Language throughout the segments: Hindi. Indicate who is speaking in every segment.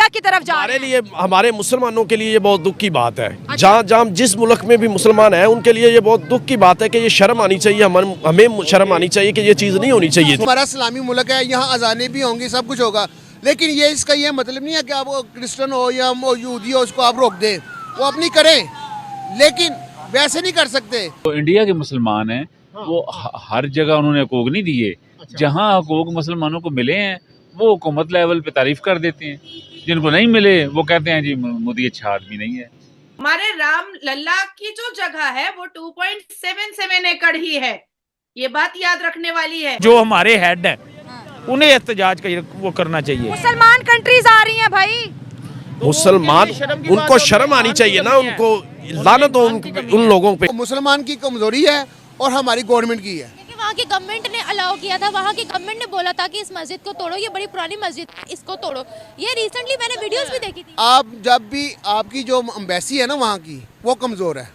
Speaker 1: अयोध्या की तरफ जा रहे हैं।
Speaker 2: हमारे मुसलमानों के लिए ये बहुत दुख की बात है। जहाँ जहाँ जिस मुल्क में भी मुसलमान है उनके लिए ये बहुत दुख की बात है कि ये शर्म आनी चाहिए, हमें शर्म आनी चाहिए कि ये चीज़ नहीं होनी चाहिए।
Speaker 3: हमारा इस्लामी मुल्क है, यहाँ अजानें भी होंगी, सब कुछ होगा, लेकिन ये इसका ये मतलब नहीं है कि आप क्रिश्चियन हो या यहूदी हो उसको आप रोक दें, वो अपनी करें, लेकिन वैसे नहीं कर सकते।
Speaker 4: तो इंडिया के मुसलमान हैं, वो हर जगह उन्होंने हकूक नहीं दिए। जहाँ हकूक मुसलमानों को मिले हैं वो हुकूमत लेवल पे तारीफ कर देते हैं, जिनको नहीं मिले वो कहते हैं जी मोदी अच्छा आदमी नहीं है।
Speaker 5: हमारे राम लल्ला की जो जगह है वो 2.77 एकड़ ही है, ये बात याद रखने वाली है।
Speaker 6: जो हमारे हेड है उन्हें एहतजाज का वो करना चाहिए।
Speaker 1: मुसलमान कंट्रीज आ रही हैं भाई,
Speaker 2: मुसलमान उनको शर्म आनी चाहिए ना, उनको लानत हो उन लोगों पे।
Speaker 3: मुसलमान की कमजोरी है और हमारी गवर्नमेंट की है।
Speaker 7: वहाँ की गवर्नमेंट ने अलाउ किया था, वहाँ की गवर्नमेंट ने बोला था कि इस मस्जिद को तोड़ो, ये बड़ी पुरानी मस्जिद, इसको तोड़ो। ये रिसेंटली मैंने वीडियोस भी देखी थी।
Speaker 3: आप जब भी आपकी जो एम्बेसी है ना वहाँ की, वो कमजोर है।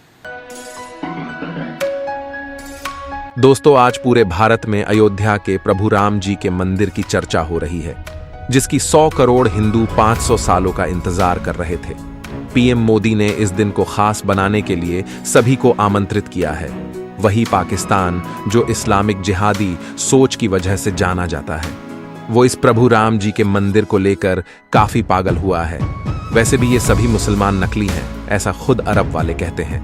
Speaker 8: दोस्तों, आज पूरे भारत में अयोध्या के प्रभु राम जी के मंदिर की चर्चा हो रही है, जिसकी 100 करोड़ हिंदू 500 सालों का इंतजार कर रहे थे। पीएम मोदी ने इस दिन को खास बनाने के लिए सभी को आमंत्रित किया है। वही पाकिस्तान जो इस्लामिक जिहादी सोच की वजह से जाना जाता है, वो इस प्रभु राम जी के मंदिर को लेकर काफी पागल हुआ है। वैसे भी ये सभी मुसलमान नकली हैं, ऐसा खुद अरब वाले कहते हैं,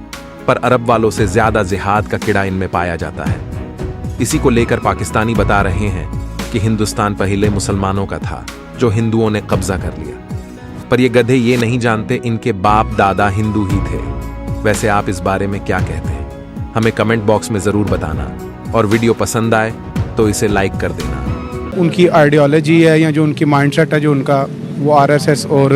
Speaker 8: पर अरब वालों से ज्यादा जिहाद का कीड़ा इनमें पाया जाता है। इसी को लेकर पाकिस्तानी बता रहे हैं कि हिंदुस्तान पहले मुसलमानों का था जो हिंदुओं ने कब्जा कर लिया। पर ये गधे ये नहीं जानते इनके बाप दादा हिंदू ही थे। वैसे आप इस बारे में क्या कहते हैं? हमें कमेंट बॉक्स में जरूर बताना, और वीडियो पसंद आए तो इसे लाइक कर देना।
Speaker 9: उनकी आइडियोलॉजी है या जो उनकी माइंडसेट है, जो उनका वो आरएसएस और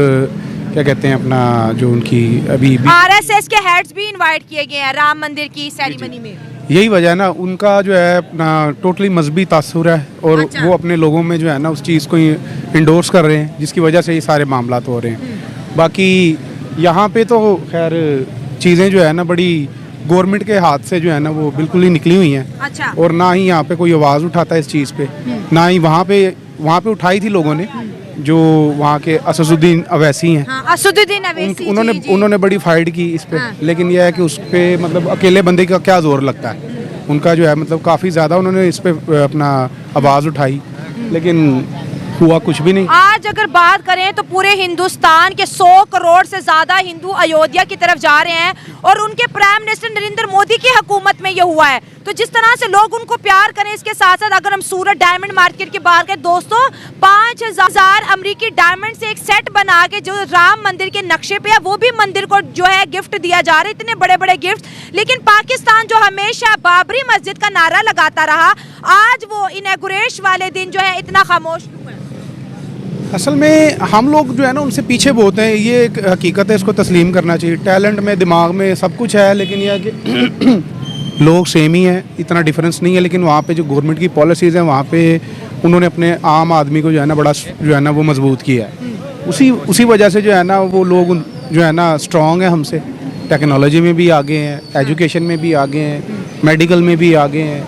Speaker 9: क्या कहते हैं अपना, जो उनकी अभी
Speaker 1: आरएसएस के हेड्स भी इनवाइट किए गए हैं राम मंदिर की सेरेमनी में।
Speaker 9: यही वजह है ना, उनका जो है अपना टोटली मजहबी तासुर है, और
Speaker 1: अच्छा।
Speaker 9: वो अपने लोगों में जो है ना उस चीज़ को इंडोर्स कर रहे हैं, जिसकी वजह से ये सारे मामला हो रहे हैं। बाकी यहाँ पे तो खैर चीज़ें जो है ना बड़ी गवर्नमेंट के हाथ से जो है ना वो बिल्कुल ही निकली हुई हैं।
Speaker 1: अच्छा।
Speaker 9: और ना ही यहाँ पे कोई आवाज़ उठाता है इस चीज़ पे, ना ही वहाँ पे उठाई थी लोगों ने, जो वहाँ के असदुद्दीन अवैसी हैं।
Speaker 1: हाँ, असदुद्दीन अवैसी,
Speaker 9: उन्होंने बड़ी फाइट की इस पे।
Speaker 1: हाँ।
Speaker 9: लेकिन यह है कि उस पे मतलब अकेले बंदे का क्या जोर लगता है, उनका जो है मतलब काफ़ी ज़्यादा उन्होंने इस पे अपना आवाज़ उठाई, लेकिन हुआ कुछ भी नहीं।
Speaker 1: आज अगर बात करें तो पूरे हिंदुस्तान के 100 करोड़ से ज्यादा हिंदू अयोध्या की तरफ जा रहे हैं, और उनके प्राइम मिनिस्टर नरेंद्र मोदी की हुकूमत में ये हुआ है। तो जिस तरह से लोग उनको प्यार करें, इसके साथ साथ अगर हम सूरत डायमंड मार्केट की बात करें दोस्तों, 5000 अमेरिकी डायमंड से एक सेट बना के जो राम मंदिर के नक्शे पे है, वो भी मंदिर को जो है गिफ्ट दिया जा रहा है, इतने बड़े बड़े गिफ्ट। लेकिन पाकिस्तान जो हमेशा बाबरी मस्जिद का नारा लगाता रहा, आज वो इनॉग्रेशन वाले दिन जो है इतना खामोश क्यों है?
Speaker 9: असल में हम लोग जो है ना उनसे पीछे बहुत हैं, ये एक हकीकत है, इसको तस्लीम करना चाहिए। टैलेंट में, दिमाग में सब कुछ है, लेकिन यह है कि लोग सेम ही हैं, इतना डिफरेंस नहीं है। लेकिन वहाँ पे जो गवर्नमेंट की पॉलिसीज़ हैं, वहाँ पे उन्होंने अपने आम आदमी को जो है ना बड़ा जो है ना वो मजबूत किया है। उसी वजह से जो है ना वो लोग जो है ना स्ट्रॉन्ग हैं हमसे, टेक्नोलॉजी में भी आगे हैं, एजुकेशन में भी आगे हैं, मेडिकल में भी आगे हैं,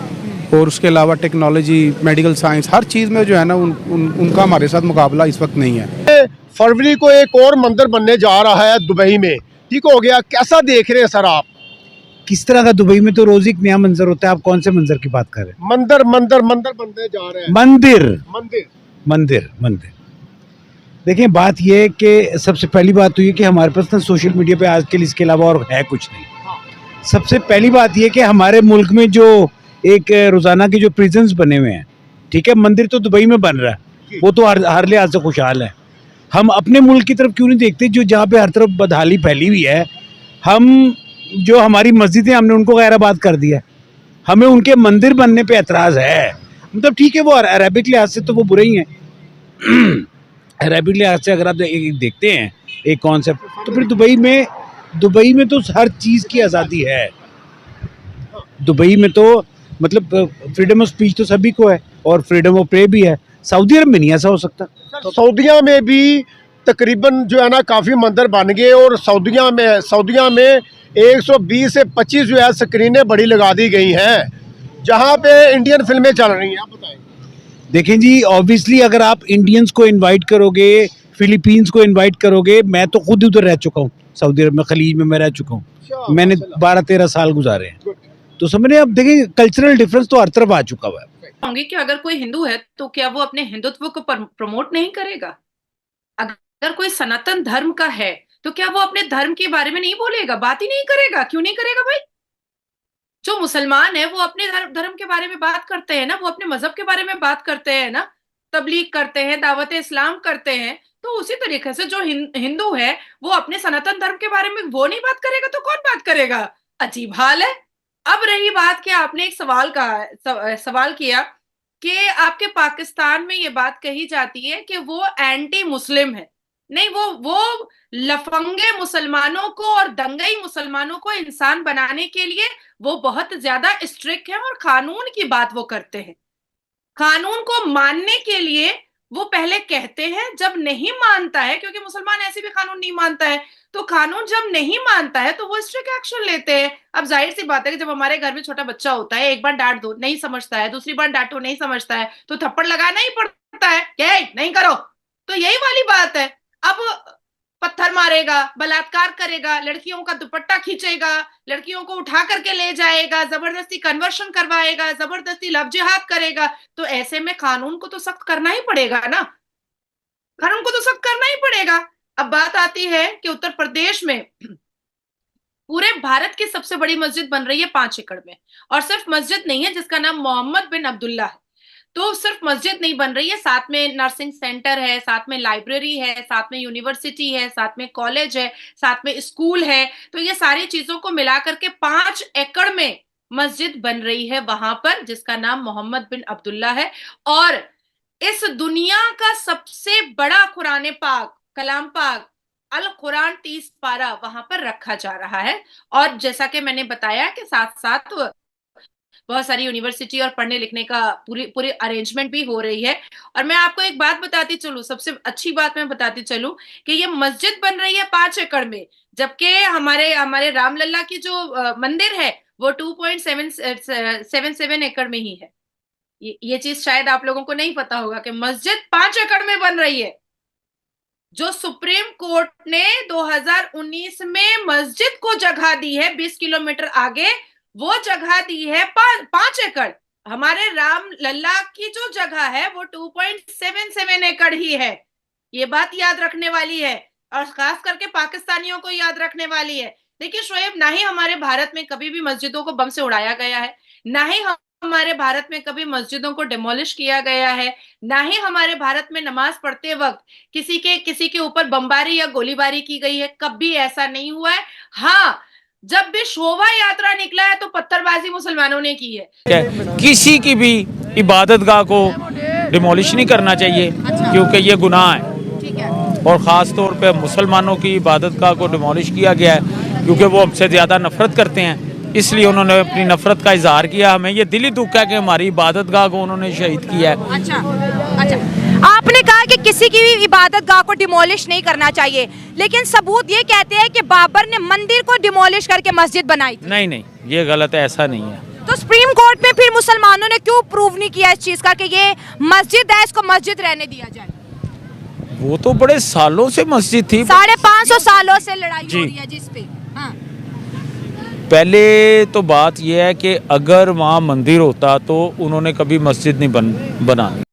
Speaker 9: और उसके अलावा टेक्नोलॉजी, मेडिकल साइंस, हर चीज़ में जो है ना उनका हमारे साथ मुकाबला इस वक्त नहीं है।
Speaker 10: फरवरी को एक और मंदिर बनने जा रहा है दुबई में, ठीक हो गया, कैसा देख रहे हैं सर आप?
Speaker 11: किस तरह का? दुबई में तो रोज एक नया मंजर होता है। आप कौन से मंजर की बात कर रहे हैं?
Speaker 10: मंदिर बनने जा रहे हैं।
Speaker 11: मंदिर देखिए, बात ये है कि सबसे पहली बात तो ये कि हमारे पास ना सोशल मीडिया पे आजकल इसके अलावा और है कुछ नहीं। सबसे पहली बात ये कि हमारे मुल्क में जो एक रोजाना के जो प्रिजन्स बने हुए हैं, ठीक है, मंदिर तो दुबई में बन रहा है, वो तो हर लिहाज से खुशहाल है। हम अपने मुल्क की तरफ क्यों नहीं देखते, जो जहाँ पे हर तरफ बदहाली फैली हुई है? हम जो हमारी मस्जिदें, हमने उनको गैराबाद कर दिया। हमें उनके मंदिर बनने पे एतराज़ है। मतलब ठीक है, वो अरबिक लिहाज से तो वो बुरे ही हैं। अरबिक लिहाज से अगर आप देखते हैं एक कॉन्सेप्ट, तो फिर दुबई में तो हर चीज़ की आज़ादी है। दुबई में तो मतलब फ्रीडम ऑफ स्पीच तो सभी को है, और फ्रीडम ऑफ प्रे भी है। सऊदी अरब में नहीं ऐसा हो सकता।
Speaker 10: सऊदिया में भी तकरीबन जो है ना काफ़ी मंदिर बन गए, और सऊदिया में 120 से 25 जो है स्क्रीनें बड़ी लगा दी गई हैं, जहाँ पे इंडियन फिल्में चल रही हैं। आप बताएं।
Speaker 11: देखें जी, ऑब्वियसली अगर आप इंडियंस को इनवाइट करोगे फिलीपींस को इनवाइट करोगे, मैं तो खुद उधर रह चुका हूँ, सऊदी अरब में, खलीज में मैं रह चुका हूँ, मैंने 12-13 साल गुजारे हैं। तो समझे, अब देखिए कल्चरल डिफरेंस तो हर तरफ आ चुका हुआ है।
Speaker 5: होंगे कि अगर कोई हिंदू है तो क्या वो अपने हिंदुत्व को प्रमोट नहीं करेगा? अगर कोई सनातन धर्म का है तो क्या वो अपने धर्म के बारे में नहीं बोलेगा, बात ही नहीं करेगा? क्यों नहीं करेगा भाई? जो मुसलमान है वो अपने धर्म के बारे में बात करते हैं ना, वो अपने मजहब के बारे में बात करते हैं ना, तबलीग करते हैं, दावत इस्लाम करते हैं। तो उसी तरीके से जो हिंदू है वो अपने सनातन धर्म के बारे में वो नहीं बात करेगा तो कौन बात करेगा? अजीब हाल है। अब रही बात कि आपने एक सवाल किया कि आपके पाकिस्तान में ये बात कही जाती है कि वो एंटी मुस्लिम है। नहीं, वो लफंगे मुसलमानों को और दंगई मुसलमानों को इंसान बनाने के लिए वो बहुत ज्यादा स्ट्रिक्ट है और कानून की बात वो करते हैं। कानून को मानने के लिए वो पहले कहते हैं, जब नहीं मानता है, क्योंकि मुसलमान ऐसे भी कानून नहीं मानता है, तो कानून जब नहीं मानता है तो वो स्ट्रिक्ट एक्शन लेते हैं। अब जाहिर सी बात है कि जब हमारे घर में छोटा बच्चा होता है, एक बार डांट दो नहीं समझता है, दूसरी बार डांटो नहीं समझता है, तो थप्पड़ लगाना ही पड़ता है, क्या नहीं करो। तो यही वाली बात है। अब पत्थर मारेगा, बलात्कार करेगा, लड़कियों का दुपट्टा खींचेगा, लड़कियों को उठा करके ले जाएगा, जबरदस्ती कन्वर्शन करवाएगा, जबरदस्ती लव जिहाद करेगा, तो ऐसे में कानून को तो सख्त करना ही पड़ेगा ना, कानून को तो सख्त करना ही पड़ेगा। अब बात आती है कि उत्तर प्रदेश में पूरे भारत की सबसे बड़ी मस्जिद बन रही है 5 एकड़ में, और सिर्फ मस्जिद नहीं है जिसका नाम मोहम्मद बिन अब्दुल्ला है। तो सिर्फ मस्जिद नहीं बन रही है, साथ में नर्सिंग सेंटर है, साथ में लाइब्रेरी है, साथ में यूनिवर्सिटी है, साथ में कॉलेज है, साथ में स्कूल है। तो ये सारी चीजों को मिला करके 5 एकड़ में मस्जिद बन रही है वहां पर, जिसका नाम मोहम्मद बिन अब्दुल्ला है। और इस दुनिया का सबसे बड़ा कुरान पाक, कलाम पाक, अल कुरान 30 पारा वहां पर रखा जा रहा है। और जैसा कि मैंने बताया कि साथ साथ बहुत सारी यूनिवर्सिटी और पढ़ने लिखने का पूरी अरेंजमेंट भी हो रही है। और मैं आपको एक बात बताती चलूं, सबसे अच्छी बात मैं बताती चलूं कि ये मस्जिद बन रही है 5 एकड़ में, जबकि हमारे रामलला की जो मंदिर है वो 2.77 एकड़ में ही है। ये चीज शायद आप लोगों को नहीं पता होगा कि मस्जिद 5 एकड़ में बन रही है। जो सुप्रीम कोर्ट ने 2019 में मस्जिद को जगह दी है 20 किलोमीटर आगे, वो जगह दी है 5 एकड़। हमारे राम लल्ला की जो जगह है वो 2.77 एकड़ ही है। ये बात याद रखने वाली है, और खास करके पाकिस्तानियों को याद रखने वाली है। देखिए शोएब, ना ही हमारे भारत में कभी भी मस्जिदों को बम से उड़ाया गया है, ना ही हमारे भारत में कभी मस्जिदों को डिमोलिश किया गया है, ना ही हमारे भारत में नमाज पढ़ते वक्त किसी के ऊपर बमबारी या गोलीबारी की गई है, कभी ऐसा नहीं हुआ है। हाँ, जब भी शोभा यात्रा निकला है तो पत्थरबाजी मुसलमानों ने की है।
Speaker 6: किसी की भी इबादतगाह को डिमोलिश नहीं करना चाहिए, क्योंकि ये गुनाह है। और ख़ास तौर पे मुसलमानों की इबादतगाह को डिमोलिश किया गया है क्योंकि वो हमसे ज़्यादा नफरत करते हैं, इसलिए उन्होंने अपनी नफरत का इजहार किया। हमें ये दिली दुख है कि हमारी इबादतगाह को उन्होंने शहीद किया है।
Speaker 1: अच्छा, आपने कहा कि किसी की भी इबादतगाह को डिमोलिश नहीं करना चाहिए, लेकिन सबूत ये कहते हैं कि बाबर ने मंदिर को डिमोलिश करके मस्जिद बनाई थी।
Speaker 6: नहीं, ये गलत है, ऐसा नहीं है।
Speaker 1: तो सुप्रीम कोर्ट में फिर मुसलमानों ने क्यों प्रूव नहीं किया इस चीज का कि ये मस्जिद है, इसको मस्जिद रहने दिया जाए?
Speaker 6: वो तो बड़े सालों से मस्जिद थी,
Speaker 1: 550 सालों से लड़ाई हो रही है जिस पे। हाँ।
Speaker 6: पहले तो बात यह है कि अगर वहाँ मंदिर होता तो उन्होंने कभी मस्जिद नहीं बनानी।